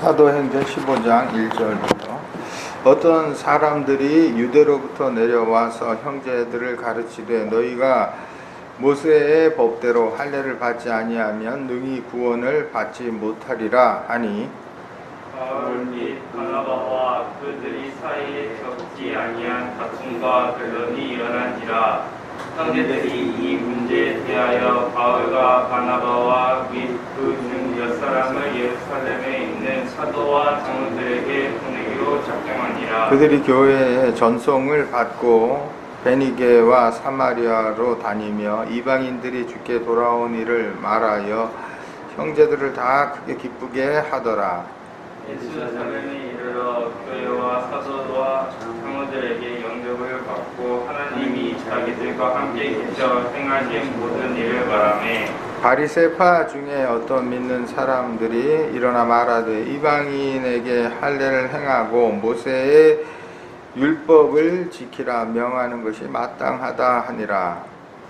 사도행전 15장 1절부터 어떤 사람들이 유대로부터 내려와서 형제들을 가르치되 너희가 모세의 법대로 할례를 받지 아니하면 능히 구원을 받지 못하리라 하니 바울 및 바나바와 그들이 사이에 적지 아니한 다툼과 변론이 일어난지라. 형제들이 이 문제에 대하여 바울과 바나바와 및 그 중 몇 사람을 예루살렘에 있는 사도와 장로들에게 보내기로 작정하니라. 그들이 교회의 전송을 받고 베니게와 사마리아로 다니며 이방인들이 주께 돌아온 일을 말하여 형제들을 다 크게 기쁘게 하더라. 예루살렘에 이르러 교회와 사도와 장로들에게 영접을 받고 하나님이 자기들과 함께 계셔 행하신 모든 일을 말하매 바리새파 중에 어떤 믿는 사람들이 일어나 말하되 이방인에게 할례를 행하고 모세의 율법을 지키라 명하는 것이 마땅하다 하니라.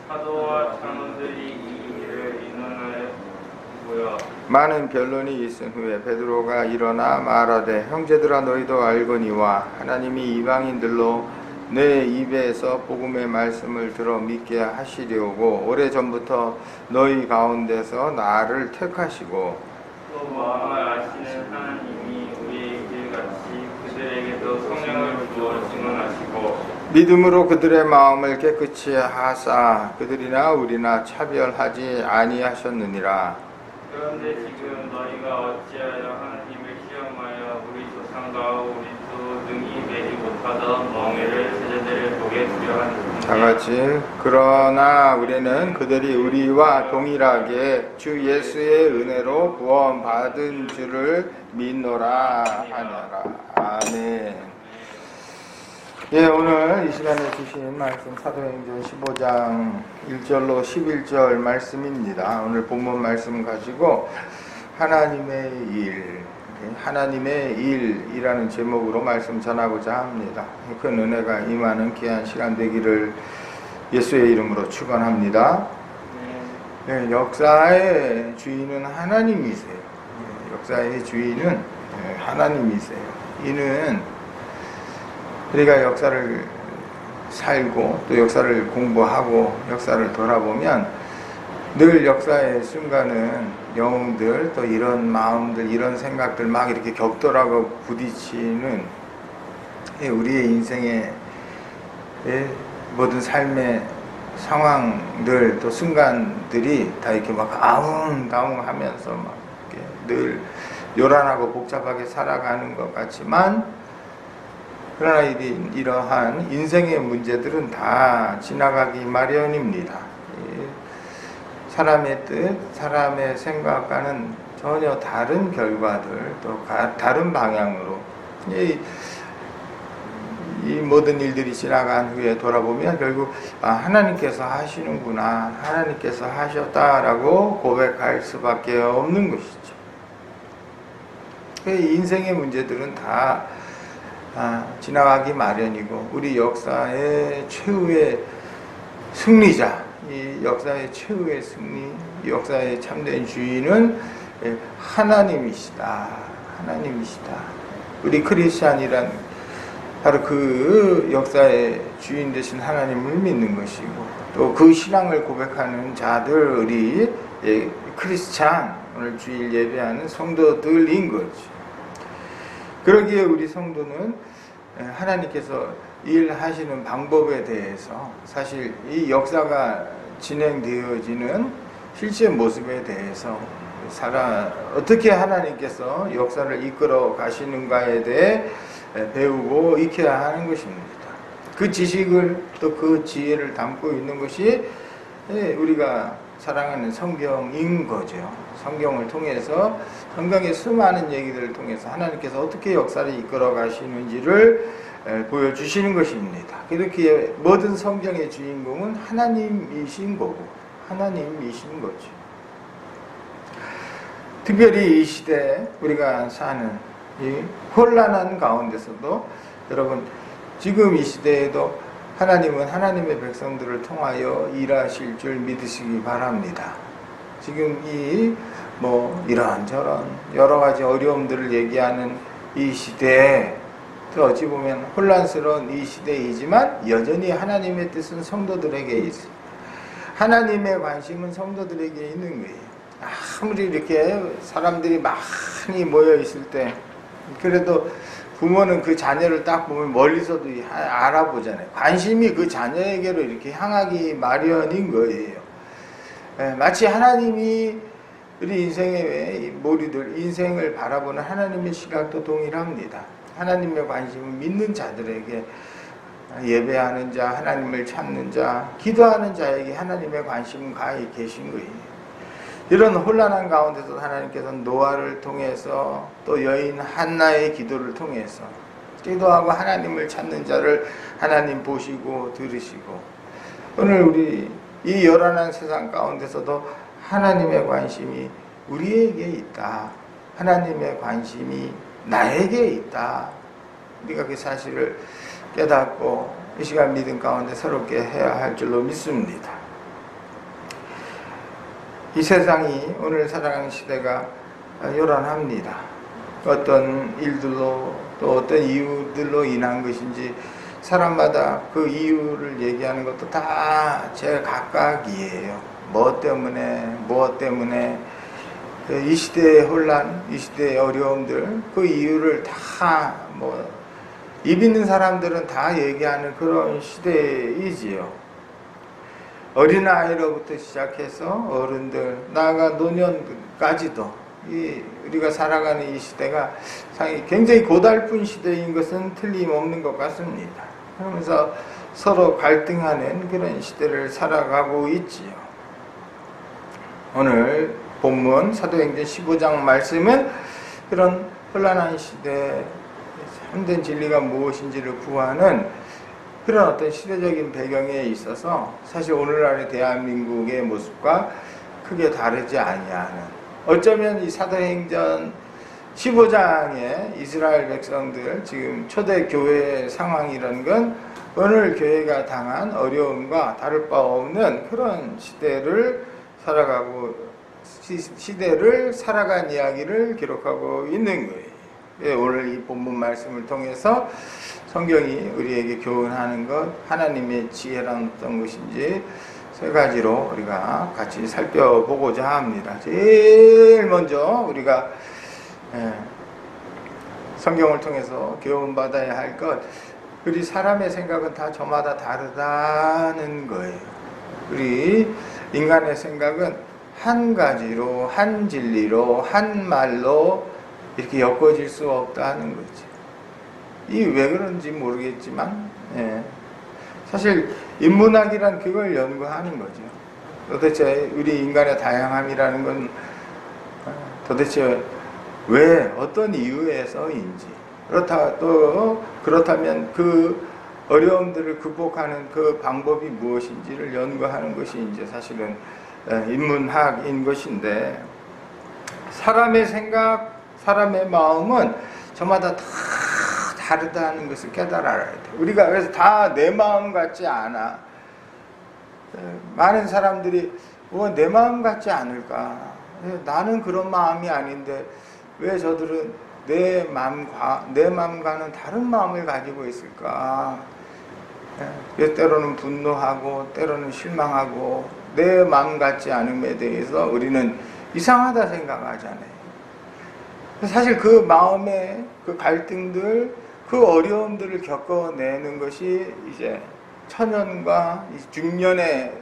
사도와 장로들이 이 일을 의논하고요. 많은 변론이 있은 후에 베드로가 일어나 말하되 형제들아 너희도 알거니와 하나님이 이방인들로 내 입에서 복음의 말씀을 들어 믿게 하시려고 오래전부터 너희 가운데서 나를 택하시고 또 마음을 아시는 하나님이 우리에게 같이 그들에게도 성령을 부어 증언하시고 믿음으로 그들의 마음을 깨끗이 하사 그들이나 우리나 차별하지 아니하셨느니라. 그런데 지금 너희가 어찌하여 하나님을 시험하여 우리 조상과 우리 또 능히 매지 못하던 멍에를 세대들을 보게 두려워하는지. 다같이 그러나 우리는 그들이 우리와 동일하게 주 예수의 은혜로 구원받은 줄을 믿노라 하느라. 아멘. 예, 오늘 이 시간에 주신 말씀 사도행전 15장 1절로 11절 말씀입니다. 오늘 본문 말씀 가지고 하나님의 일이라는 제목으로 말씀 전하고자 합니다. 큰 은혜가 임하는 귀한 시간 되기를 예수의 이름으로 축원합니다. 네, 역사의 주인은 하나님이세요. 역사의 주인은 하나님이세요. 이는 우리가 역사를 살고 또 역사를 공부하고 역사를 돌아보면 늘 역사의 순간은 영웅들 또 이런 마음들 이런 생각들 막 이렇게 격돌하고 부딪히는 우리의 인생의 모든 삶의 상황들 또 순간들이 다 이렇게 막 아웅다웅하면서 막 이렇게 늘 요란하고 복잡하게 살아가는 것 같지만 그러나 이러한 인생의 문제들은 다 지나가기 마련입니다. 사람의 뜻, 사람의 생각과는 전혀 다른 결과들, 또 다른 방향으로 이 모든 일들이 지나간 후에 돌아보면 결국 하나님께서 하시는구나, 하나님께서 하셨다라고 고백할 수밖에 없는 것이죠. 인생의 문제들은 다 지나가기 마련이고 우리 역사의 최후의 승리자, 이 역사의 최후의 승리, 이 역사의 참된 주인은 하나님이시다. 하나님이시다. 우리 크리스찬이란 바로 그 역사의 주인 되신 하나님을 믿는 것이고 또 그 신앙을 고백하는 자들이 크리스찬, 오늘 주일 예배하는 성도들인 거죠. 그러기에 우리 성도는 하나님께서 일하시는 방법에 대해서 사실 이 역사가 진행되어지는 실제 모습에 대해서 어떻게 하나님께서 역사를 이끌어 가시는가에 대해 배우고 익혀야 하는 것입니다. 그 지식을 또 그 지혜를 담고 있는 것이 우리가 사랑하는 성경인 거죠. 성경을 통해서 성경의 수많은 얘기들을 통해서 하나님께서 어떻게 역사를 이끌어 가시는지를 보여주시는 것입니다. 그렇게 모든 성경의 주인공은 하나님이신 거고 하나님이신 거죠. 특별히 이 시대에 우리가 사는 이 혼란한 가운데서도 여러분 지금 이 시대에도 하나님은 하나님의 백성들을 통하여 일하실 줄 믿으시기 바랍니다. 지금 이런저런 여러 가지 어려움들을 얘기하는 이 시대에 어찌 보면 혼란스러운 이 시대이지만 여전히 하나님의 뜻은 성도들에게 있어요. 하나님의 관심은 성도들에게 있는 거예요. 아무리 이렇게 사람들이 많이 모여 있을 때 그래도 부모는 그 자녀를 딱 보면 멀리서도 알아보잖아요. 관심이 그 자녀에게로 이렇게 향하기 마련인 거예요. 마치 하나님이 우리 인생의 모리들 인생을 바라보는 하나님의 시각도 동일합니다. 하나님의 관심은 믿는 자들에게 예배하는 자, 하나님을 찾는 자, 기도하는 자에게 하나님의 관심은 가히 계신 거예요. 이런 혼란한 가운데서 하나님께서는 노아를 통해서 또 여인 한나의 기도를 통해서 기도하고 하나님을 찾는 자를 하나님 보시고 들으시고 오늘 우리 이 요란한 세상 가운데서도 하나님의 관심이 우리에게 있다. 하나님의 관심이 나에게 있다. 우리가 그 사실을 깨닫고 이 시간 믿음 가운데 새롭게 해야 할 줄로 믿습니다. 이 세상이 오늘 살아가는 시대가 요란합니다. 어떤 일들로 또 어떤 이유들로 인한 것인지 사람마다 그 이유를 얘기하는 것도 다 제각각이에요. 무엇 때문에 이 시대의 혼란, 이 시대의 어려움들 그 이유를 다 입 있는 사람들은 다 얘기하는 그런 시대이지요. 어린아이로부터 시작해서 어른들, 나아가 노년까지도 우리가 살아가는 이 시대가 굉장히 고달픈 시대인 것은 틀림없는 것 같습니다. 그러면서 서로 갈등하는 그런 시대를 살아가고 있지요. 오늘 본문 사도행전 15장 말씀은 그런 혼란한 시대에 참된 진리가 무엇인지를 구하는 그런 어떤 시대적인 배경에 있어서 사실 오늘날의 대한민국의 모습과 크게 다르지 아니하는 어쩌면 이 사도행전 15장의 이스라엘 백성들 지금 초대교회 상황이라는 건 오늘 교회가 당한 어려움과 다를 바 없는 그런 시대를 살아간 이야기를 기록하고 있는 거예요. 오늘 이 본문 말씀을 통해서 성경이 우리에게 교훈하는 것, 하나님의 지혜란 어떤 것인지 세 가지로 우리가 같이 살펴보고자 합니다. 제일 먼저 우리가 성경을 통해서 교훈받아야 할 것, 우리 사람의 생각은 다 저마다 다르다는 거예요. 우리 인간의 생각은 한 가지로, 한 진리로, 한 말로 이렇게 엮어질 수 없다는 거죠. 이 왜 그런지 모르겠지만 사실 인문학이란 그걸 연구하는 거죠. 도대체 우리 인간의 다양함이라는 건 도대체 왜 어떤 이유에서인지 그렇다면 그 어려움들을 극복하는 그 방법이 무엇인지를 연구하는 것이 이제 사실은 인문학인 것인데 사람의 생각, 사람의 마음은 저마다 다 다르다는 것을 깨달아야 돼. 우리가 그래서 다 내 마음 같지 않아. 많은 사람들이 내 마음 같지 않을까? 나는 그런 마음이 아닌데 왜 저들은 내 마음과는 다른 마음을 가지고 있을까? 때로는 분노하고 때로는 실망하고 내 마음 같지 않음에 대해서 우리는 이상하다 생각하잖아요. 사실 그 마음의 그 갈등들, 그 어려움들을 겪어내는 것이 이제 천년과 중년의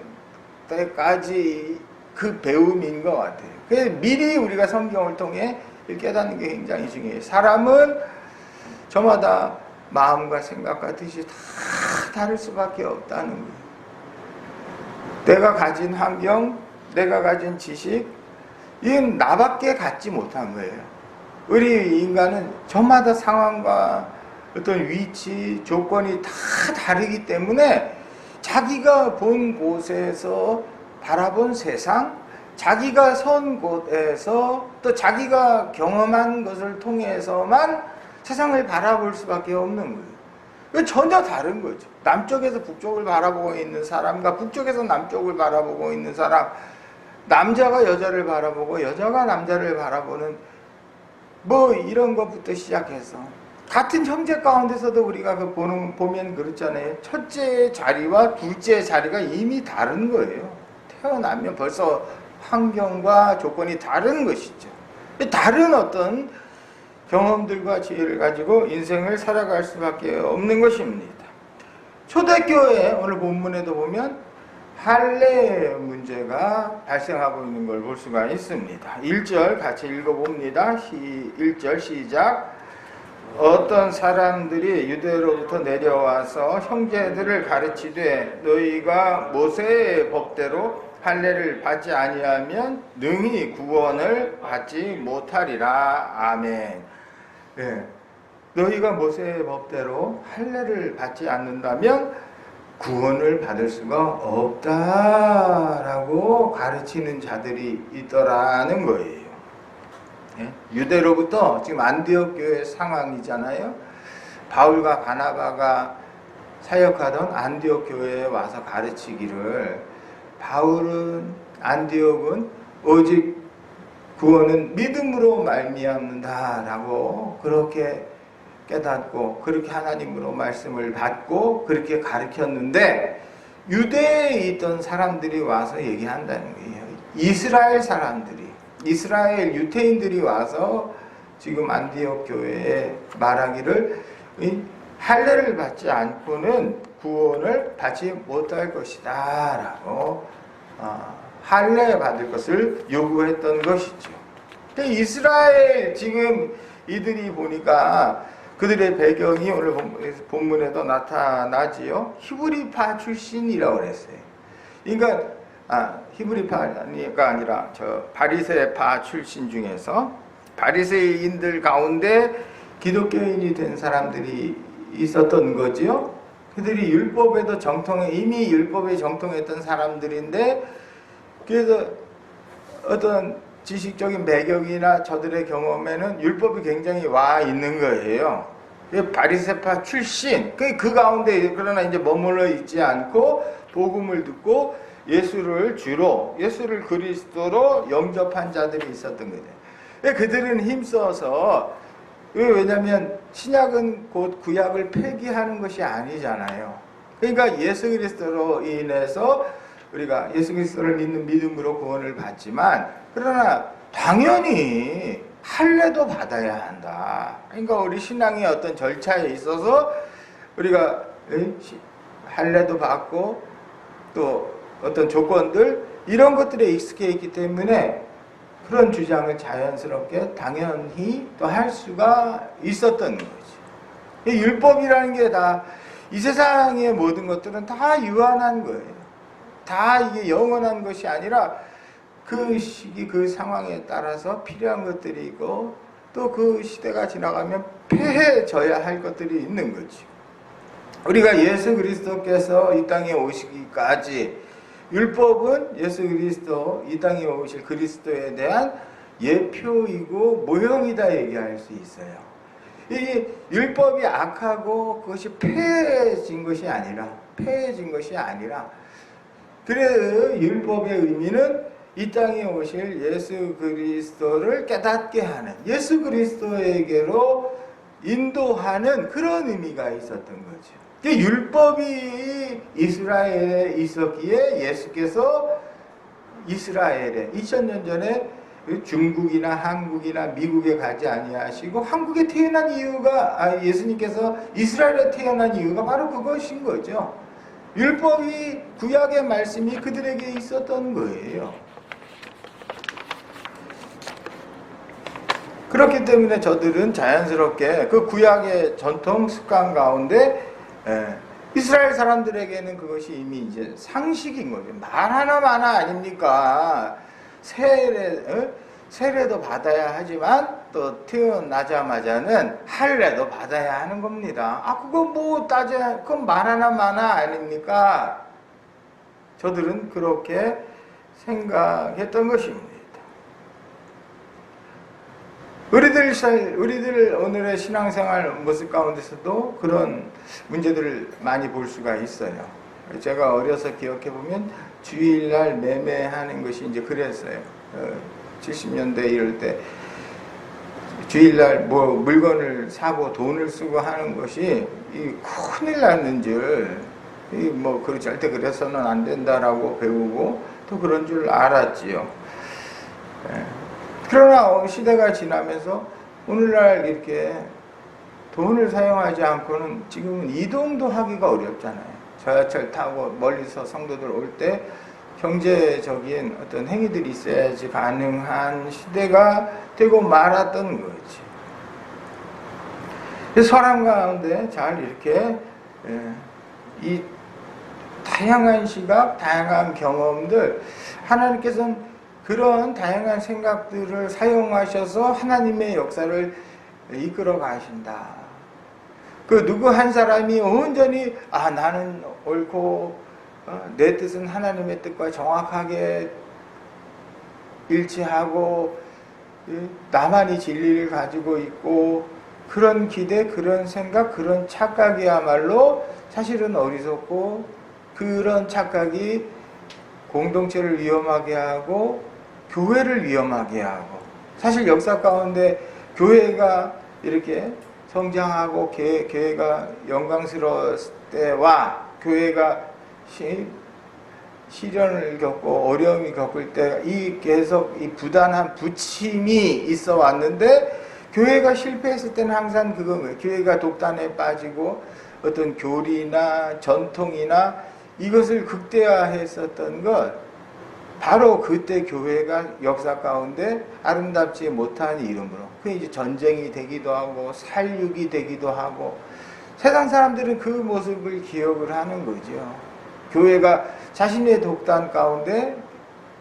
때까지 그 배움인 것 같아요. 그래서 미리 우리가 성경을 통해 깨닫는 게 굉장히 중요해요. 사람은 저마다 마음과 생각과 뜻이 다 다를 수밖에 없다는 거예요. 내가 가진 환경, 내가 가진 지식, 이건 나밖에 갖지 못한 거예요. 우리 인간은 저마다 상황과 어떤 위치, 조건이 다 다르기 때문에 자기가 본 곳에서 바라본 세상, 자기가 선 곳에서 또 자기가 경험한 것을 통해서만 세상을 바라볼 수밖에 없는 거예요. 이거 전혀 다른 거죠. 남쪽에서 북쪽을 바라보고 있는 사람과 북쪽에서 남쪽을 바라보고 있는 사람, 남자가 여자를 바라보고 여자가 남자를 바라보는 뭐 이런 것부터 시작해서 같은 형제 가운데서도 우리가 보면 그렇잖아요. 첫째 자리와 둘째 자리가 이미 다른 거예요. 태어나면 벌써 환경과 조건이 다른 것이죠. 다른 어떤 경험들과 지혜를 가지고 인생을 살아갈 수밖에 없는 것입니다. 초대교회 오늘 본문에도 보면 할례 문제가 발생하고 있는 걸 볼 수가 있습니다. 1절 같이 읽어봅니다. 1절 시작. 어떤 사람들이 유대로부터 내려와서 형제들을 가르치되 너희가 모세의 법대로 할례를 받지 아니하면 능히 구원을 받지 못하리라. 아멘. 네. 너희가 모세의 법대로 할례를 받지 않는다면 구원을 받을 수가 없다라고 가르치는 자들이 있더라는 거예요. 유대로부터 지금 안디옥 교회 상황이잖아요. 바울과 바나바가 사역하던 안디옥 교회에 와서 가르치기를 바울은 안디옥은 오직 구원은 믿음으로 말미암는다라고 그렇게 깨닫고 그렇게 하나님으로 말씀을 받고 그렇게 가르쳤는데 유대에 있던 사람들이 와서 얘기한다는 거예요. 이스라엘 사람들이 이스라엘 유태인들이 와서 지금 안디옥 교회에 말하기를 할례를 받지 않고는 구원을 받지 못할 것이다 라고 할례 받을 것을 요구했던 것이죠. 이스라엘 지금 이들이 보니까 그들의 배경이 오늘 본문에도 나타나지요. 히브리파 출신이라고 그랬어요. 그러니까 히브리파가 아니라 바리새파 출신 중에서 바리새인들 가운데 기독교인이 된 사람들이 있었던 거지요. 그들이 율법에도 이미 율법에 정통했던 사람들인데 그래서 어떤 지식적인 배경이나 저들의 경험에는 율법이 굉장히 와 있는 거예요. 바리새파 출신 그 가운데 그러나 이제 머물러 있지 않고 복음을 듣고 예수를 그리스도로 영접한 자들이 있었던 거예요. 그들은 힘써서 왜냐하면 신약은 곧 구약을 폐기하는 것이 아니잖아요. 그러니까 예수 그리스도로 인해서 우리가 예수 그리스도를 믿는 믿음으로 구원을 받지만 그러나 당연히 할례도 받아야 한다. 그러니까 우리 신앙의 어떤 절차에 있어서 우리가 할례도 받고 또 어떤 조건들 이런 것들에 익숙해 있기 때문에 그런 주장을 자연스럽게 당연히 또 할 수가 있었던 거지. 율법이라는 게 다 이 세상의 모든 것들은 다 유한한 거예요. 다 이게 영원한 것이 아니라 그 시기 그 상황에 따라서 필요한 것들이 있고 또 그 시대가 지나가면 폐해져야 할 것들이 있는 거지. 우리가 예수 그리스도께서 이 땅에 오시기까지 율법은 예수 그리스도 이 땅에 오실 그리스도에 대한 예표이고 모형이다 얘기할 수 있어요. 이 율법이 악하고 그것이 폐해진 것이 아니라 그래 율법의 의미는 이 땅에 오실 예수 그리스도를 깨닫게 하는 예수 그리스도에게로 인도하는 그런 의미가 있었던 거죠. 율법이 이스라엘에 있었기에 예수께서 이스라엘에 2000년 전에 중국이나 한국이나 미국에 가지 아니하시고 한국에 태어난 이유가 예수님께서 이스라엘에 태어난 이유가 바로 그것인 거죠. 율법이 구약의 말씀이 그들에게 있었던 거예요. 그렇기 때문에 저들은 자연스럽게 그 구약의 전통 습관 가운데 이스라엘 사람들에게는 그것이 이미 이제 상식인 거죠. 말 하나마나 아닙니까? 세례도 받아야 하지만 또 태어나자마자는 할례도 받아야 하는 겁니다. 그거 뭐 그건 말 하나마나 아닙니까? 저들은 그렇게 생각했던 것입니다. 우리들 오늘의 신앙생활 모습 가운데서도 그런 문제들을 많이 볼 수가 있어요. 제가 어려서 기억해 보면 주일날 매매하는 것이 이제 그랬어요. 70년대 이럴 때 주일날 뭐 물건을 사고 돈을 쓰고 하는 것이 이 큰일 났는 줄, 뭐 절대 그래서는 안 된다라고 배우고 또 그런 줄 알았지요. 그러나 시대가 지나면서 오늘날 이렇게 돈을 사용하지 않고는 지금은 이동도 하기가 어렵잖아요. 지하철 타고 멀리서 성도들 올 때 경제적인 어떤 행위들이 있어야지 가능한 시대가 되고 말았던 거지. 사람 가운데 잘 이렇게 이 다양한 시각, 다양한 경험들, 하나님께서는 그런 다양한 생각들을 사용하셔서 하나님의 역사를 이끌어 가신다. 그 누구 한 사람이 온전히 나는 옳고 내 뜻은 하나님의 뜻과 정확하게 일치하고 나만이 진리를 가지고 있고 그런 기대, 그런 생각, 그런 착각이야말로 사실은 어리석고 그런 착각이 공동체를 위험하게 하고 교회를 위험하게 하고 사실 역사 가운데 교회가 이렇게 성장하고 교회가 영광스러웠을 때와 교회가 시련을 겪고 어려움이 겪을 때 이 계속 이 부단한 부침이 있어 왔는데 교회가 실패했을 때는 항상 그건 거예요. 교회가 독단에 빠지고 어떤 교리나 전통이나 이것을 극대화했었던 것 바로 그때 교회가 역사 가운데 아름답지 못한 이름으로 그게 이제 전쟁이 되기도 하고 살육이 되기도 하고 세상 사람들은 그 모습을 기억을 하는 거죠. 교회가 자신의 독단 가운데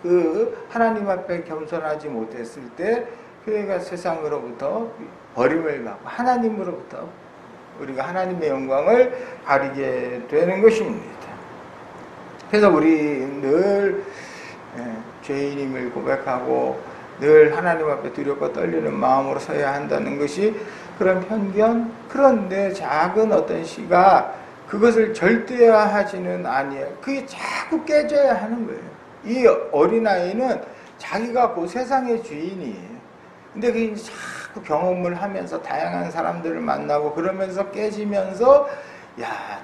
그 하나님 앞에 겸손하지 못했을 때 교회가 세상으로부터 버림을 받고 하나님으로부터 우리가 하나님의 영광을 가리게 되는 것입니다. 그래서 우리 늘 죄인임을 고백하고 늘 하나님 앞에 두렵고 떨리는 마음으로 서야 한다는 것이 그런 편견, 그런데 작은 어떤 시각 그것을 절대화하지는 아니에요. 그게 자꾸 깨져야 하는 거예요. 이 어린아이는 자기가 그 세상의 주인이에요. 근데 그게 자꾸 경험을 하면서 다양한 사람들을 만나고 그러면서 깨지면서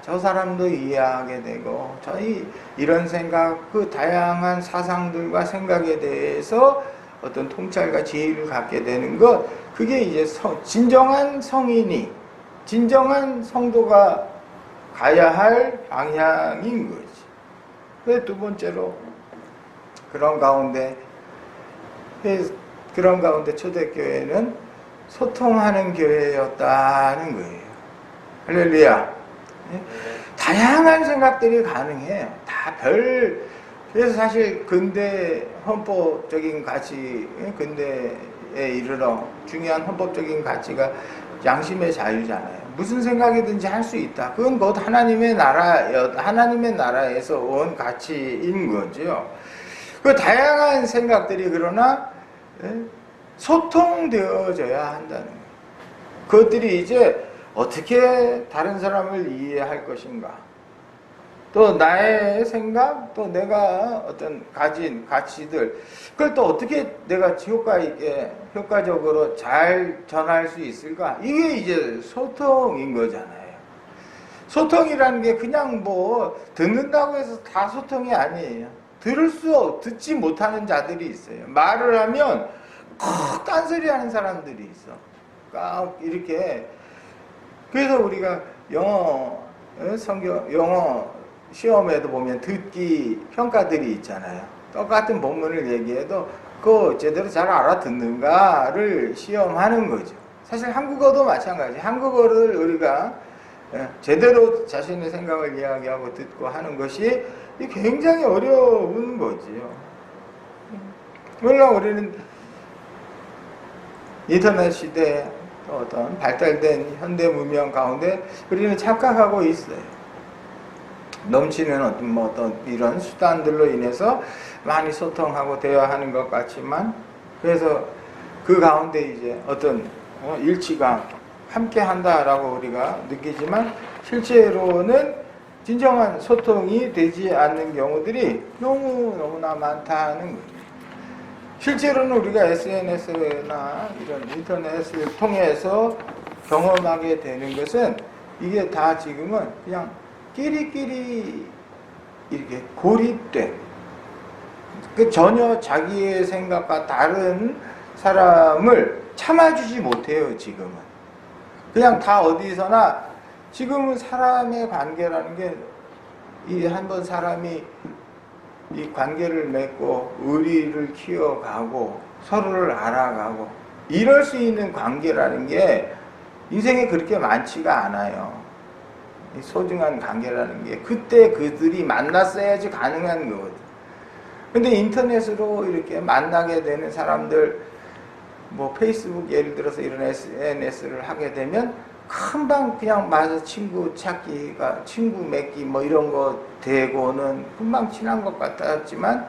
저 사람도 이해하게 되고 저희 이런 생각 그 다양한 사상들과 생각에 대해서 어떤 통찰과 지혜를 갖게 되는 것 그게 이제 진정한 성인이 진정한 성도가 가야 할 방향인 거지. 그 두 번째로 그런 가운데 초대교회는 소통하는 교회였다는 거예요. 할렐루야. 다양한 생각들이 가능해요. 그래서 사실 근대 헌법적인 가치, 근대에 이르러 중요한 헌법적인 가치가 양심의 자유잖아요. 무슨 생각이든지 할 수 있다. 그건 곧 하나님의 나라에서 온 가치인 거죠. 그 다양한 생각들이 그러나 소통되어져야 한다는 거예요. 그것들이 이제 어떻게 다른 사람을 이해할 것인가? 또 나의 생각, 또 내가 어떤 가진 가치들, 그걸 또 어떻게 내가 효과적으로 잘 전할 수 있을까? 이게 이제 소통인 거잖아요. 소통이라는 게 그냥 뭐 듣는다고 해서 다 소통이 아니에요. 듣지 못하는 자들이 있어요. 말을 하면 꼭 딴소리 하는 사람들이 있어. 꼭 이렇게. 그래서 우리가 영어 시험에도 보면 듣기 평가들이 있잖아요. 똑같은 본문을 얘기해도 그거 제대로 잘 알아듣는가를 시험하는 거죠. 사실 한국어도 마찬가지. 한국어를 우리가 제대로 자신의 생각을 이야기하고 듣고 하는 것이 굉장히 어려운 거지요. 물론 우리는 인터넷 시대에 어떤 발달된 현대 문명 가운데 우리는 착각하고 있어요. 넘치는 어떤 이런 수단들로 인해서 많이 소통하고 대화하는 것 같지만 그래서 그 가운데 이제 어떤 일치감 함께 한다라고 우리가 느끼지만 실제로는 진정한 소통이 되지 않는 경우들이 너무나 많다는 거예요. 실제로는 우리가 SNS나 이런 인터넷을 통해서 경험하게 되는 것은 이게 다 지금은 그냥 끼리끼리 이렇게 고립된, 전혀 자기의 생각과 다른 사람을 참아주지 못해요. 지금은 그냥 다 어디서나, 지금은 사람의 관계라는 게 이 한번 사람이 이 관계를 맺고 의리를 키워가고 서로를 알아가고 이럴 수 있는 관계라는 게 인생에 그렇게 많지가 않아요. 이 소중한 관계라는 게 그때 그들이 만났어야지 가능한 거거든. 근데 인터넷으로 이렇게 만나게 되는 사람들, 뭐 페이스북 예를 들어서 이런 SNS를 하게 되면 금방 그냥 맞아 친구 찾기가, 친구 맺기 뭐 이런 거 되고는 금방 친한 것 같았지만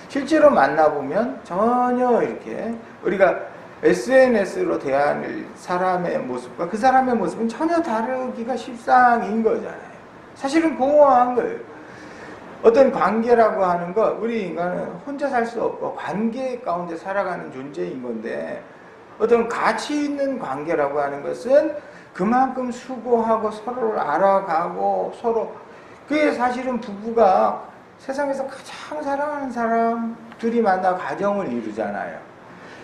실제로 만나보면 전혀 이렇게 우리가 SNS로 대하는 사람의 모습과 그 사람의 모습은 전혀 다르기가 십상인 거잖아요. 사실은 공허한 거예요. 어떤 관계라고 하는 거, 우리 인간은 혼자 살 수 없고 관계 가운데 살아가는 존재인 건데, 어떤 가치 있는 관계라고 하는 것은 그만큼 수고하고 서로를 알아가고 서로, 그게 사실은 부부가 세상에서 가장 사랑하는 사람들이 만나 가정을 이루잖아요.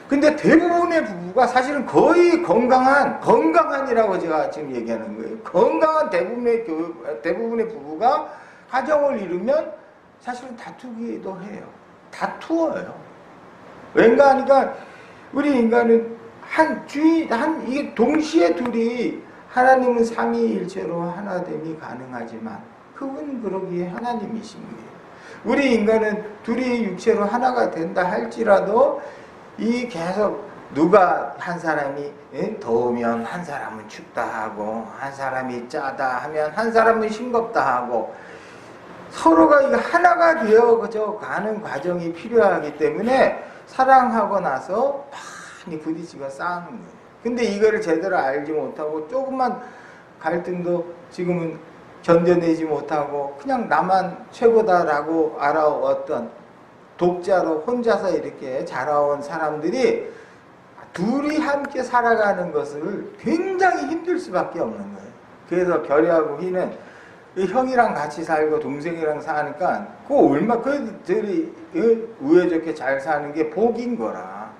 근데 대부분의 부부가 사실은 거의 건강한이라고 제가 지금 얘기하는 거예요. 건강한 대부분의 부부가 가정을 이루면 사실은 다투기도 해요. 다투어요. 왠가 하니까 우리 인간은 이게 동시에 둘이, 하나님은 삼위일체로 하나됨이 가능하지만 그분은 그러기에 하나님이신 거예요. 우리 인간은 둘이 육체로 하나가 된다 할지라도 이 계속 누가 한 사람이 더우면 한 사람은 춥다 하고, 한 사람이 짜다 하면 한 사람은 싱겁다 하고, 서로가 이거 하나가 되어져 가는 과정이 필요하기 때문에 사랑하고 나서 많이 부딪히고 싸우는 거예요. 근데 이거를 제대로 알지 못하고 조금만 갈등도 지금은 견뎌내지 못하고 그냥 나만 최고다라고 알아왔던 독자로 혼자서 이렇게 자라온 사람들이 둘이 함께 살아가는 것을 굉장히 힘들 수밖에 없는 거예요. 그래서 결의하고 희는 형이랑 같이 살고 동생이랑 사니까 그들이 우애 좋게 잘 사는 게 복인 거라.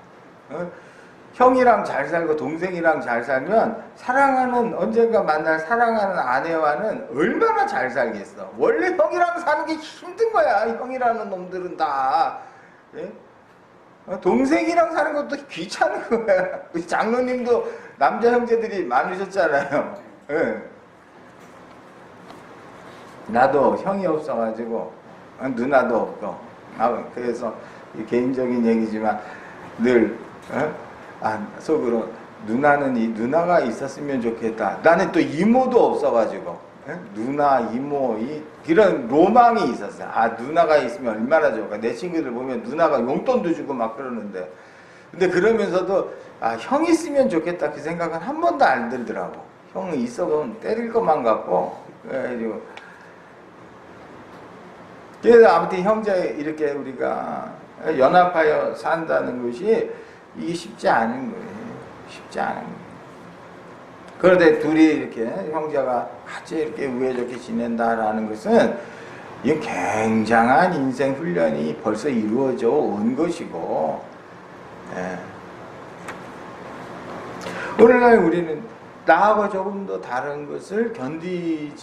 형이랑 잘 살고 동생이랑 잘 살면 언젠가 만날 사랑하는 아내와는 얼마나 잘 살겠어. 원래 형이랑 사는 게 힘든 거야. 형이라는 놈들은 다. 동생이랑 사는 것도 귀찮은 거야. 우리 장로님도 남자 형제들이 많으셨잖아요. 나도 형이 없어가지고 누나도 없고, 그래서 개인적인 얘기지만 늘 속으로 누나가 있었으면 좋겠다. 나는 또 이모도 없어가지고 누나, 이모 이런 로망이 있었어요. 누나가 있으면 얼마나 좋을까. 내 친구들 보면 누나가 용돈도 주고 막 그러는데, 근데 그러면서도 형이 있으면 좋겠다 그 생각은 한 번도 안 들더라고. 형이 있어보면 때릴 것만 같고. 그래서 아무튼 형제 이렇게 우리가 연합하여 산다는 것이 이게 쉽지 않은 거예요. 쉽지 않은 거예요. 그런데 둘이 이렇게 형제가 같이 이렇게 우애 좋게 지낸다라는 것은 이 굉장한 인생 훈련이 벌써 이루어져 온 것이고, 오늘날 우리는 나하고 조금 더 다른 것을 견디기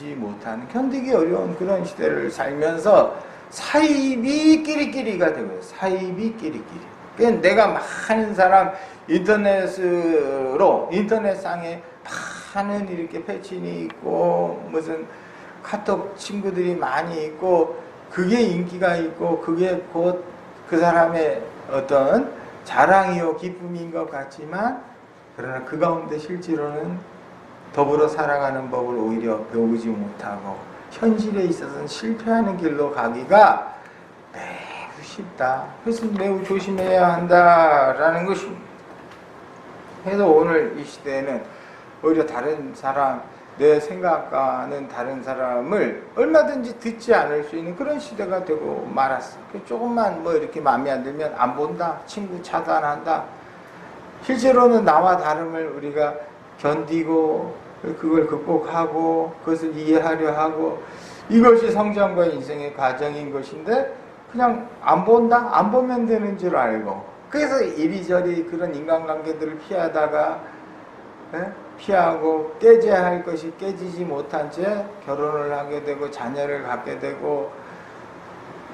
어려운 그런 시대를 살면서 사입이 끼리끼리가 되고, 사입이 끼리끼리. 그러니까 내가 많은 사람, 인터넷상에 많은 이렇게 패친이 있고, 무슨 카톡 친구들이 많이 있고, 그게 인기가 있고, 그게 곧 그 사람의 어떤 자랑이요, 기쁨인 것 같지만, 그러나 그 가운데 실제로는 더불어 살아가는 법을 오히려 배우지 못하고, 현실에 있어서는 실패하는 길로 가기가 매우 쉽다. 그래서 매우 조심해야 한다라는 것입니다. 그래서 오늘 이 시대에는 오히려 다른 사람, 내 생각과는 다른 사람을 얼마든지 듣지 않을 수 있는 그런 시대가 되고 말았어. 조금만 뭐 이렇게 마음에 안 들면 안 본다, 친구 차단한다. 실제로는 나와 다름을 우리가 견디고 그걸 극복하고 그것을 이해하려 하고 이것이 성장과 인생의 과정인 것인데 그냥 안 본다? 안 보면 되는 줄 알고 그래서 이리저리 그런 인간관계들을 피하다가 피하고 깨져야 할 것이 깨지지 못한 채 결혼을 하게 되고 자녀를 갖게 되고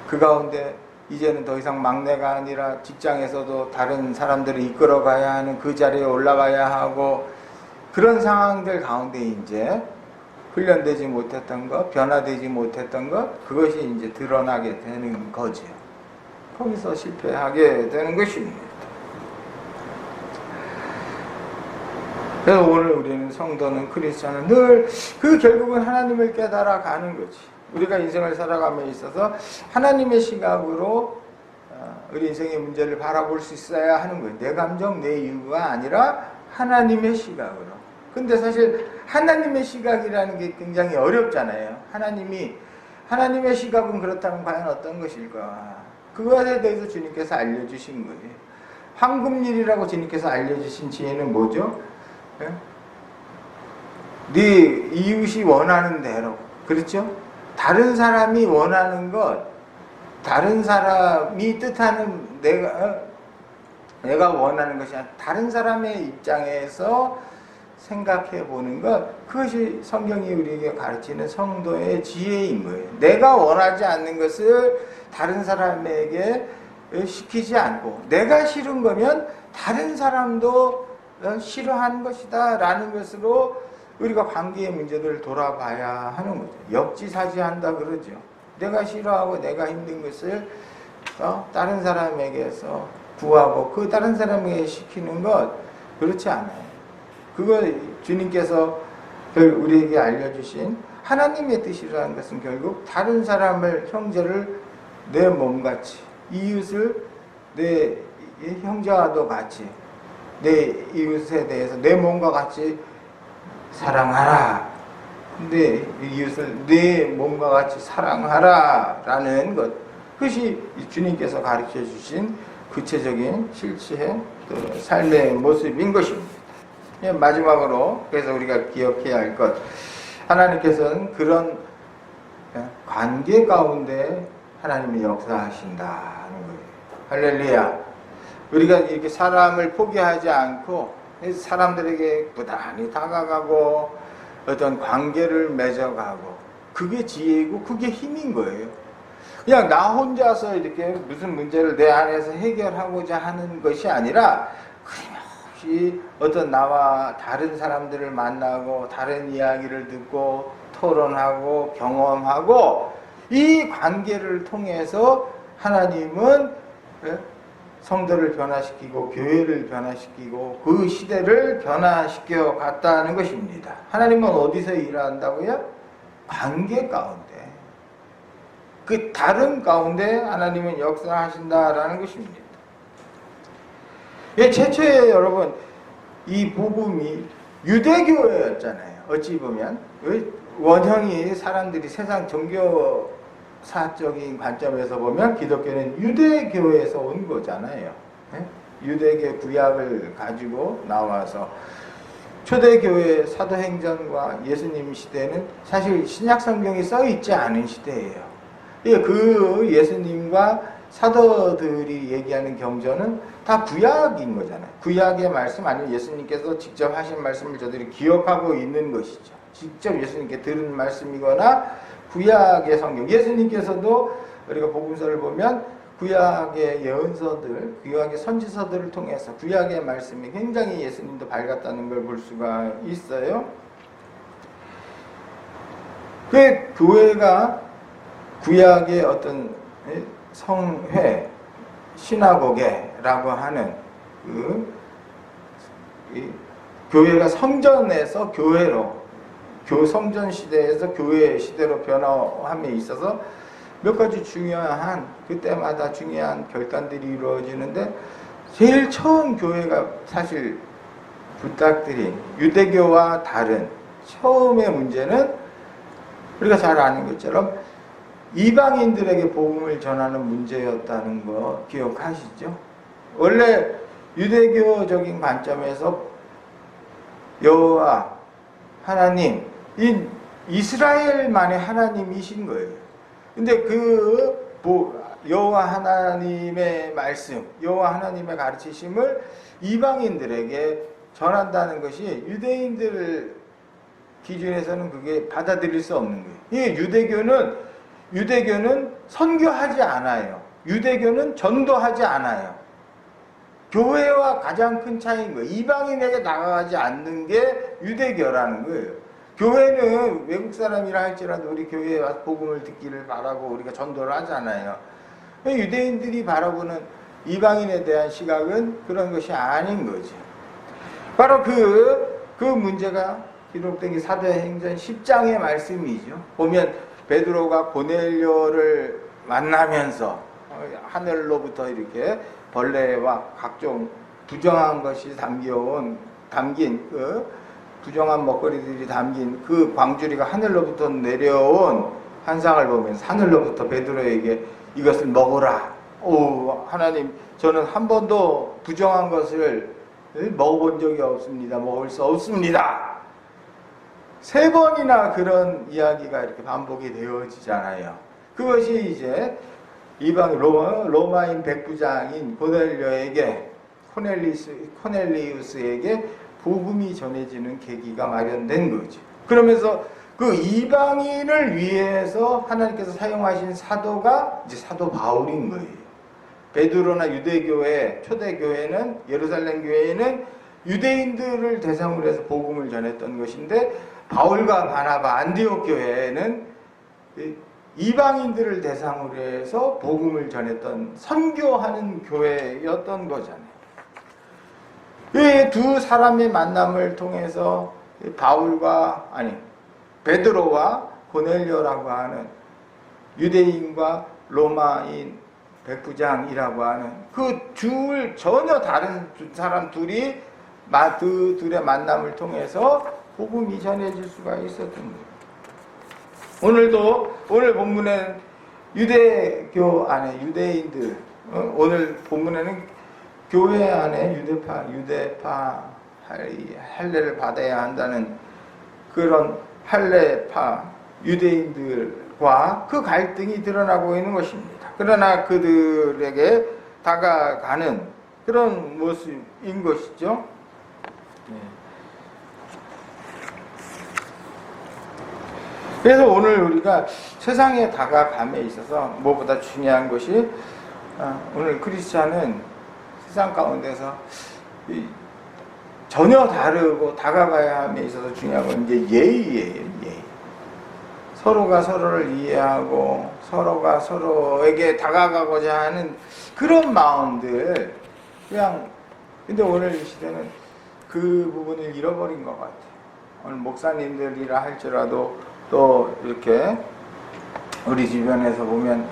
그 가운데 이제는 더 이상 막내가 아니라 직장에서도 다른 사람들을 이끌어가야 하는 그 자리에 올라가야 하고 그런 상황들 가운데 이제 훈련되지 못했던 것, 변화되지 못했던 것, 그것이 이제 드러나게 되는 거죠. 거기서 실패하게 되는 것입니다. 그래서 오늘 우리는 성도는 크리스천은 늘 그 결국은 하나님을 깨달아 가는 거지. 우리가 인생을 살아감에 있어서 하나님의 시각으로 우리 인생의 문제를 바라볼 수 있어야 하는 거예요. 내 감정, 내 이유가 아니라 하나님의 시각으로. 근데 사실 하나님의 시각이라는 게 굉장히 어렵잖아요. 하나님의 시각은 그렇다면 과연 어떤 것일까? 그것에 대해서 주님께서 알려주신 거예요. 황금률이라고 주님께서 알려주신 지혜는 뭐죠? 네 이웃이 원하는 대로. 그렇죠? 다른 사람이 원하는 것, 다른 사람이 뜻하는 내가 원하는 것이 아니라 다른 사람의 입장에서 생각해 보는 것, 그것이 성경이 우리에게 가르치는 성도의 지혜인 거예요. 내가 원하지 않는 것을 다른 사람에게 시키지 않고 내가 싫은 거면 다른 사람도 싫어하는 것이다 라는 것으로 우리가 관계의 문제들을 돌아봐야 하는 거죠. 역지사지한다 그러죠. 내가 싫어하고 내가 힘든 것을 다른 사람에게서 구하고 그 다른 사람에게 시키는 것 그렇지 않아요. 그거 주님께서 우리에게 알려주신 하나님의 뜻이라는 것은 결국 다른 사람을, 형제를 내 몸같이, 이웃을 내 형제와도 같이, 내 이웃에 대해서 내 몸과 같이 사랑하라. 내 이웃을 내 몸과 같이 사랑하라 라는 것, 그것이 주님께서 가르쳐 주신 구체적인 실체의 삶의 모습인 것입니다. 마지막으로 그래서 우리가 기억해야 할 것, 하나님께서는 그런 관계 가운데 하나님이 역사하신다는 거예요. 할렐루야. 우리가 이렇게 사람을 포기하지 않고 사람들에게 부단히 다가가고 어떤 관계를 맺어가고 그게 지혜이고 그게 힘인 거예요. 그냥 나 혼자서 이렇게 무슨 문제를 내 안에서 해결하고자 하는 것이 아니라 끊임없이 어떤 나와 다른 사람들을 만나고 다른 이야기를 듣고 토론하고 경험하고 이 관계를 통해서 하나님은 성도를 변화시키고 교회를 변화시키고 그 시대를 변화시켜 갔다는 것입니다. 하나님은 어디서 일한다고요? 관계 가운데. 그 다른 가운데 하나님은 역사하신다라는 것입니다. 최초에 여러분 이 복음이 유대교회였잖아요. 어찌 보면 원형이 사람들이 세상 종교사적인 관점에서 보면 기독교는 유대교회에서 온 거잖아요. 유대계 구약을 가지고 나와서 초대교회 사도행전과 예수님 시대는 사실 신약성경이 써있지 않은 시대예요. 그 예수님과 사도들이 얘기하는 경전은 다 구약인 거잖아요. 구약의 말씀 아니면 예수님께서 직접 하신 말씀을 저들이 기억하고 있는 것이죠. 직접 예수님께 들은 말씀이거나 구약의 성경. 예수님께서도 우리가 복음서를 보면 구약의 예언서들, 구약의 선지서들을 통해서 구약의 말씀이 굉장히 예수님도 밝았다는 걸 볼 수가 있어요. 그 교회가 구약의 어떤 성회, 시나고게라고 하는 교회가 성전에서 교회로, 성전 시대에서 교회 시대로 변화함에 있어서 몇 가지 중요한, 그때마다 중요한 결단들이 이루어지는데 제일 처음 교회가 사실 부탁드린 유대교와 다른 처음의 문제는 우리가 잘 아는 것처럼 이방인들에게 복음을 전하는 문제였다는 거 기억하시죠? 원래 유대교적인 관점에서 여호와 하나님, 이 이스라엘만의 하나님이신 거예요. 근데 그 여호와 하나님의 말씀, 여호와 하나님의 가르치심을 이방인들에게 전한다는 것이 유대인들 기준에서는 그게 받아들일 수 없는 거예요. 이 유대교는 선교하지 않아요. 유대교는 전도하지 않아요. 교회와 가장 큰 차이인 거예요. 이방인에게 나가지 않는 게 유대교라는 거예요. 교회는 외국 사람이라 할지라도 우리 교회에 와서 복음을 듣기를 바라고 우리가 전도를 하잖아요. 유대인들이 바라보는 이방인에 대한 시각은 그런 것이 아닌 거죠. 바로 그 문제가 기록된 게 사도행전 10장의 말씀이죠. 보면 베드로가 고넬료를 만나면서 하늘로부터 이렇게 벌레와 각종 부정한 것이 담긴 그 부정한 먹거리들이 담긴 그 광주리가 하늘로부터 내려온 환상을 보면서 하늘로부터 베드로에게 이것을 먹어라. 오, 하나님, 저는 한 번도 부정한 것을 먹어본 적이 없습니다. 먹을 수 없습니다. 3번이나 그런 이야기가 이렇게 반복이 되어지잖아요. 그것이 이제 이방 로마인 백부장인 코넬리우스에게 복음이 전해지는 계기가 마련된 거죠. 그러면서 그 이방인을 위해서 하나님께서 사용하신 사도가 이제 사도 바울인 거예요. 베드로나 유대교회, 초대교회는, 예루살렘 교회는 유대인들을 대상으로 해서 복음을 전했던 것인데, 바울과 바나바, 안디옥 교회는 이방인들을 대상으로 해서 복음을 전했던 선교하는 교회였던 거잖아요. 이 두 사람의 만남을 통해서 베드로와 고넬료라고 하는 유대인과 로마인 백부장이라고 하는 그 전혀 다른 사람 둘의 만남을 통해서 복음이 전해질 수가 있었던 거예요. 오늘 본문엔 유대교 안에 유대인들, 오늘 본문에는 교회 안에 유대파 할례를 받아야 한다는 그런 할례파 유대인들과 그 갈등이 드러나고 있는 것입니다. 그러나 그들에게 다가가는 그런 모습인 것이죠. 그래서 오늘 우리가 세상에 다가감에 있어서 무엇보다 중요한 것이 오늘 크리스찬은 세상 가운데서 전혀 다르고 다가가야 함에 있어서 중요한 건 이제 예의예요. 예의. 서로가 서로를 이해하고 서로가 서로에게 다가가고자 하는 그런 마음들. 근데 오늘 이 시대는 그 부분을 잃어버린 것 같아요. 오늘 목사님들이라 할지라도 또 이렇게 우리 주변에서 보면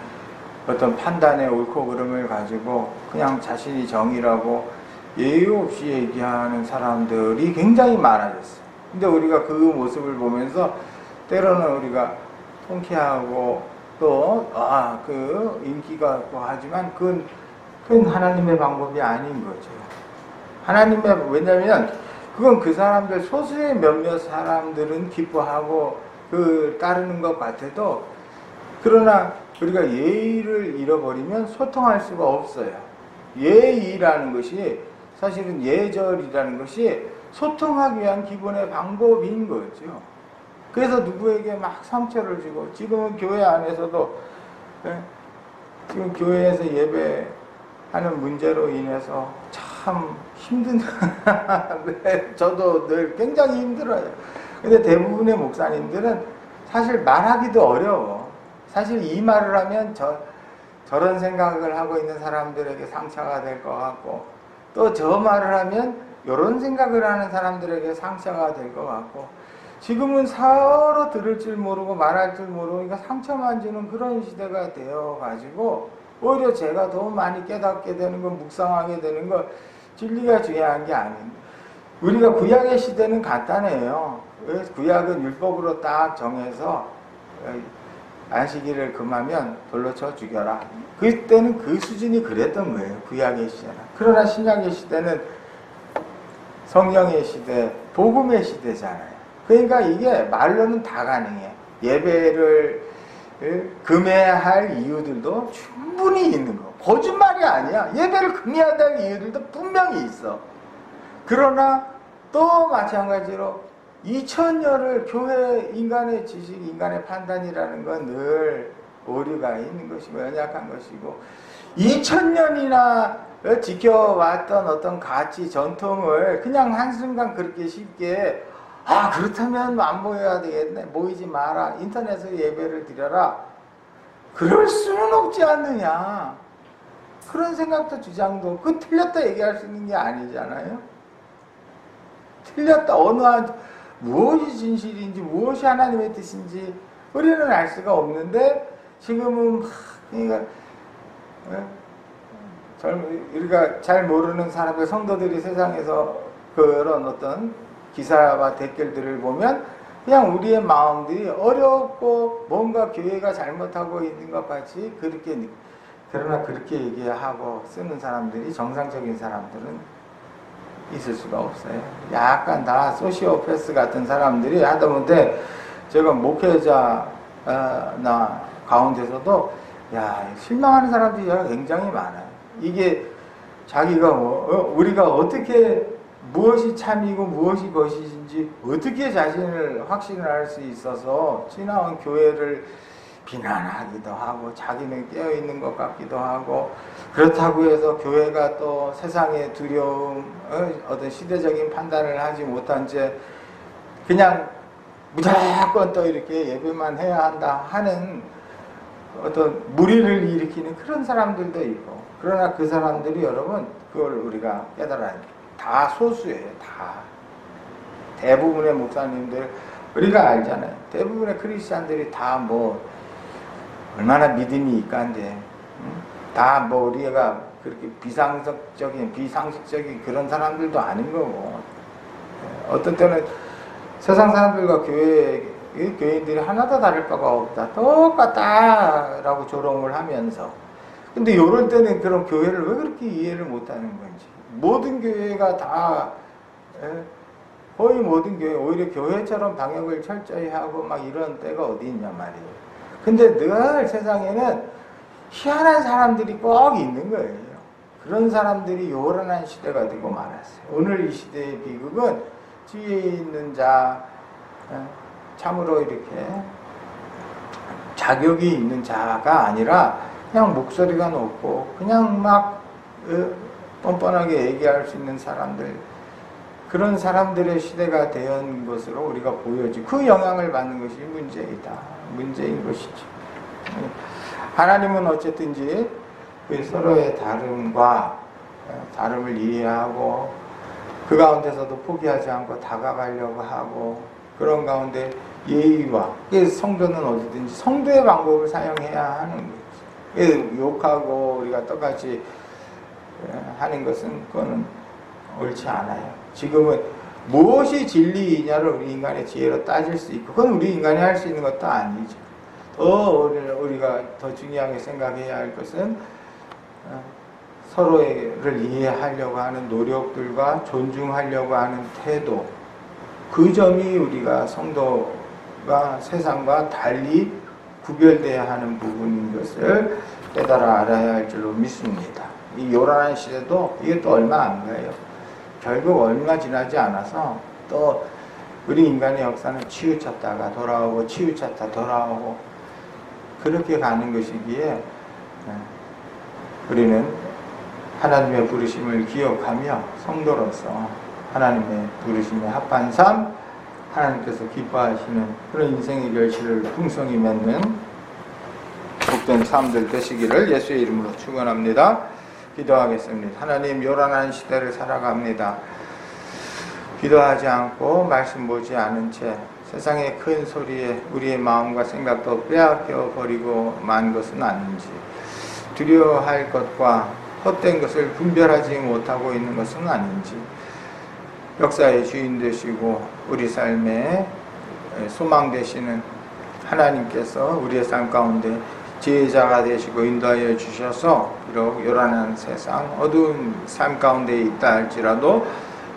어떤 판단의 옳고 그름을 가지고 그냥 자신이 정의라고 예의 없이 얘기하는 사람들이 굉장히 많아졌어요. 근데 우리가 그 모습을 보면서 때로는 우리가 통쾌하고 또 그 인기가 있고 하지만 그건 하나님의 방법이 아닌 거죠. 왜냐면 그건 그 사람들 소수의 몇몇 사람들은 기뻐하고 따르는 것 같아도, 그러나 우리가 예의를 잃어버리면 소통할 수가 없어요. 예의라는 것이 사실은 예절이라는 것이 소통하기 위한 기본의 방법인 거죠. 그래서 누구에게 막 상처를 주고, 지금은 교회 안에서도 지금 교회에서 예배하는 문제로 인해서 참 힘든 저도 늘 굉장히 힘들어요. 근데 대부분의 목사님들은 사실 말하기도 어려워. 사실 이 말을 하면 저런 생각을 하고 있는 사람들에게 상처가 될 것 같고, 또 저 말을 하면 이런 생각을 하는 사람들에게 상처가 될 것 같고, 지금은 서로 들을 줄 모르고 말할 줄 모르고 그러니까 상처만 주는 그런 시대가 되어가지고, 오히려 제가 더 많이 깨닫게 되는 건, 묵상하게 되는 건 진리가 중요한 게 아닙니다. 우리가 구약의 시대는 간단해요. 구약은 율법으로 딱 정해서 안식일을 금하면 돌로 쳐 죽여라. 그때는 그 수준이 그랬던 거예요. 구약의 시대는. 그러나 신약의 시대는 성령의 시대, 복음의 시대잖아요. 그러니까 이게 말로는 다 가능해. 예배를 금해야 할 이유들도 충분히 있는 거. 거짓말이 아니야. 예배를 금해야 될 이유들도 분명히 있어. 그러나 또 마찬가지로 2000년을 교회 인간의 지식, 인간의 판단이라는 건 늘 오류가 있는 것이고 연약한 것이고 2000년이나 지켜왔던 어떤 가치, 전통을 그냥 한순간 그렇게 쉽게 그렇다면 안 모여야 되겠네. 모이지 마라. 인터넷으로 예배를 드려라. 그럴 수는 없지 않느냐. 그런 생각도 주장도 그 틀렸다 얘기할 수 있는 게 아니잖아요. 틀렸다. 어느 한 무엇이 진실인지 무엇이 하나님의 뜻인지 우리는 알 수가 없는데 지금은 그러니까 우리가 잘 모르는 사람들, 성도들이 세상에서 그런 어떤 기사와 댓글들을 보면 그냥 우리의 마음들이 어렵고 뭔가 교회가 잘못하고 있는 것 같이 그러나 그렇게 얘기하고 쓰는 사람들이 정상적인 사람들은 있을 수가 없어요. 약간 다 소시오패스 같은 사람들이 하다못해 제가 목회자나 가운데서도 실망하는 사람들이 굉장히 많아요. 이게 자기가 우리가 어떻게 무엇이 참이고 무엇이 거짓인지 어떻게 자신을 확신할 수 있어서 지나온 교회를 비난하기도 하고 자기는 깨어있는 것 같기도 하고 그렇다고 해서 교회가 또 세상의 두려움, 어떤 시대적인 판단을 하지 못한 채 그냥 무조건 또 이렇게 예배만 해야 한다 하는 어떤 무리를 일으키는 그런 사람들도 있고 그러나 그 사람들이 여러분 그걸 우리가 깨달아야 돼요. 다 소수예요. 다. 대부분의 목사님들 우리가 알잖아요. 대부분의 크리스찬들이 다 얼마나 믿음이 있간데 다 우리가 그렇게 비상식적인 그런 사람들도 아닌 거고 어떤 때는 세상 사람들과 교인들이 하나도 다를 바가 없다. 똑같다 라고 조롱을 하면서 근데 이럴 때는 그런 교회를 왜 그렇게 이해를 못하는 건지 모든 교회가 다 거의 모든 교회 오히려 교회처럼 방역을 철저히 하고 막 이런 때가 어디 있냐 말이에요. 근데 늘 세상에는 희한한 사람들이 꼭 있는 거예요. 그런 사람들이 요란한 시대가 되고 말았어요. 오늘 이 시대의 비극은 뒤에 있는 자, 참으로 이렇게 자격이 있는 자가 아니라 그냥 목소리가 높고 그냥 막 뻔뻔하게 얘기할 수 있는 사람들 그런 사람들의 시대가 된 것으로 우리가 보여지 그 영향을 받는 것이 문제인 것이죠. 하나님은 어쨌든지 그 서로의 다름을 이해하고 그 가운데서도 포기하지 않고 다가가려고 하고 그런 가운데 예의와 성도는 어디든지 성도의 방법을 사용해야 하는 거죠. 욕하고 우리가 똑같이 하는 것은 그거는 옳지 않아요. 지금은 무엇이 진리이냐를 우리 인간의 지혜로 따질 수 있고 그건 우리 인간이 할 수 있는 것도 아니죠. 우리가 더 중요하게 생각해야 할 것은 서로를 이해하려고 하는 노력들과 존중하려고 하는 태도 그 점이 우리가 성도가 세상과 달리 구별돼야 하는 부분인 것을 깨달아 알아야 할 줄로 믿습니다. 이 요란한 시대도 이게 또 얼마 안 가요. 결국 얼마 지나지 않아서 또 우리 인간의 역사는 치우쳤다가 돌아오고 치우쳤다 돌아오고 그렇게 가는 것이기에 우리는 하나님의 부르심을 기억하며 성도로서 하나님의 부르심에 합한 삶 하나님께서 기뻐하시는 그런 인생의 결실을 풍성히 맺는 복된 삶들 되시기를 예수의 이름으로 축원합니다. 기도하겠습니다. 하나님 요란한 시대를 살아갑니다. 기도하지 않고 말씀 보지 않은 채 세상의 큰 소리에 우리의 마음과 생각도 빼앗겨 버리고 만 것은 아닌지 두려워할 것과 헛된 것을 분별하지 못하고 있는 것은 아닌지 역사의 주인 되시고 우리 삶의 소망 되시는 하나님께서 우리의 삶 가운데 지혜자가 되시고 인도하여 주셔서 비록 요란한 세상 어두운 삶 가운데 있다 할지라도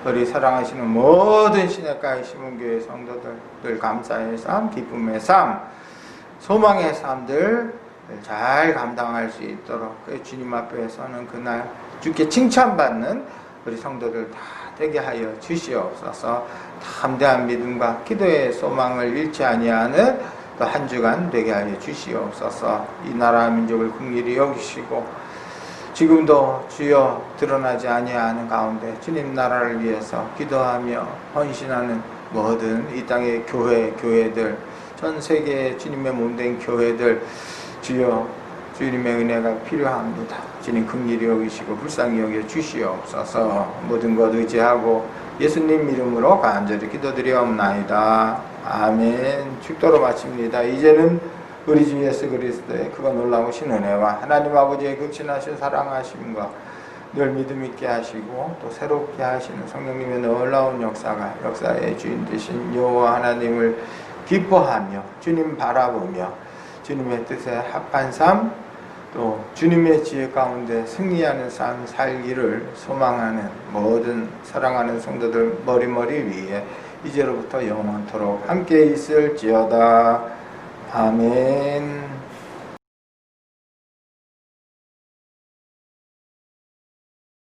우리 사랑하시는 모든 시냇가의 시몬교회 성도들 감사의 삶, 기쁨의 삶, 소망의 삶들 잘 감당할 수 있도록 주님 앞에 서는 그날 주께 칭찬받는 우리 성도들 다 되게 하여 주시옵소서. 담대한 믿음과 기도의 소망을 잃지 아니하는 또 한 주간 되게 하여 주시옵소서. 이 나라 민족을 긍휼히 여기시고 지금도 주여 드러나지 아니하는 가운데 주님 나라를 위해서 기도하며 헌신하는 모든 이 땅의 교회들 전 세계의 주님의 몸된 교회들 주여 주님의 은혜가 필요합니다. 주님 긍휼히 여기시고 불쌍히 여겨 주시옵소서. 모든 것 의지하고 예수님 이름으로 간절히 기도드리옵나이다. 아멘. 축도로 마칩니다. 이제는 우리 주 예수 그리스도의 그가 놀라우신 은혜와 하나님 아버지의 극진하신 사랑하심과 늘 믿음 있게 하시고 또 새롭게 하시는 성령님의 놀라운 역사의 주인 되신 여호와 하나님을 기뻐하며 주님 바라보며 주님의 뜻에 합한 삶 또 주님의 지혜 가운데 승리하는 삶 살기를 소망하는 모든 사랑하는 성도들 머리머리 위에 이제로부터 영원토록 함께 있을지어다. 아멘.